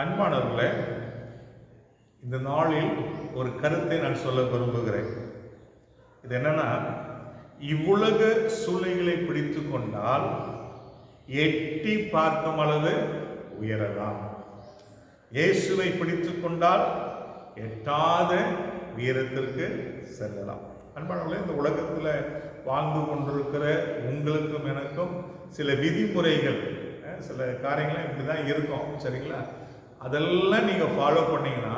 அன்பானவர்களே, இந்த நாளில் ஒரு கருத்தை நான் சொல்ல விரும்புகிறேன். இது என்னன்னா, இவ்வுலக சூழ்நிலைகளை பிடித்து கொண்டால் எட்டி பார்க்கும் அளவு உயரலாம். இயேசுவை பிடித்து கொண்டால் எட்டாத உயரத்திற்கு செல்லலாம். அன்பானவர்களே, இந்த உலகத்தில் வாழ்ந்து கொண்டிருக்கிற உங்களுக்கும் எனக்கும் சில விதிமுறைகள், சில காரியங்கள்லாம் இப்படி தான் இருக்கும், சரிங்களா? அதெல்லாம் நீங்கள் ஃபாலோ பண்ணீங்கன்னா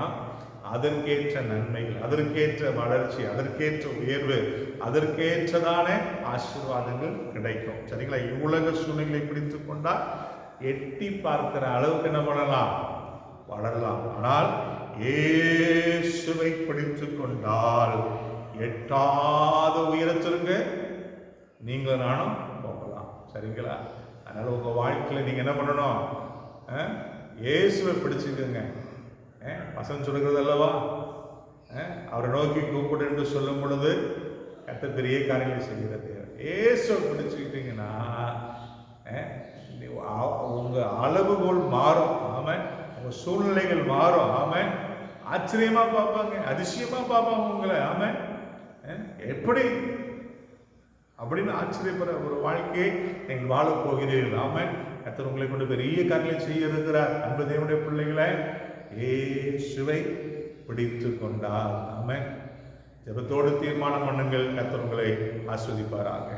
அதற்கேற்ற நன்மைகள், அதற்கேற்ற வளர்ச்சி, அதற்கேற்ற உயர்வு, அதற்கேற்றதான ஆசீர்வாதங்கள் கிடைக்கும், சரிங்களா? இவ்வுலக சூழ்நிலை பிடித்து கொண்டால் எட்டி பார்க்கிற அளவுக்கு என்ன பண்ணலாம்? வளரலாம். ஆனால் இயேசுவை பிடித்து கொண்டால் எட்டாத உயரத்திற்கு நீங்களும் நானும் போகலாம், சரிங்களா? அதனால உங்க வாழ்க்கையில நீங்க என்ன பண்ணணும்? இயேசுவை பிடிச்சுக்கோங்க. வசனம் சொல்லுகிறது அல்லவா, அவரை நோக்கி கூப்பிடு என்று சொல்லும் பொழுது கர்த்தர் பெரிய காரியங்களை செய்கிறது. இயேசுவை பிடிச்சுக்கிட்டீங்கன்னா உங்க அளவுகோல் மாறும். ஆமென். உங்க சூழ்நிலைகள் மாறும். ஆமென். ஆச்சரியமா பார்ப்பாங்க, அதிசயமா பார்ப்பாங்க உங்களை. ஆமென். எப்படி அப்படின்னு ஆச்சரியப்படுற ஒரு வாழ்க்கையை நீங்கள் வாழப் போகிறீர்கள். ஆமென். கர்த்தர் உங்களை கொண்டு பெரிய காரியங்களை செய்ய இருக்கிறார். அன்பு தேவனுடைய பிள்ளைகளை, இயேசுவை பிடித்து கொண்டார். ஆமென். ஜெபத்தோடு தீர்மானம் பண்ணுங்கள். கர்த்தர் உங்களை ஆசீர்வதிப்பாராக.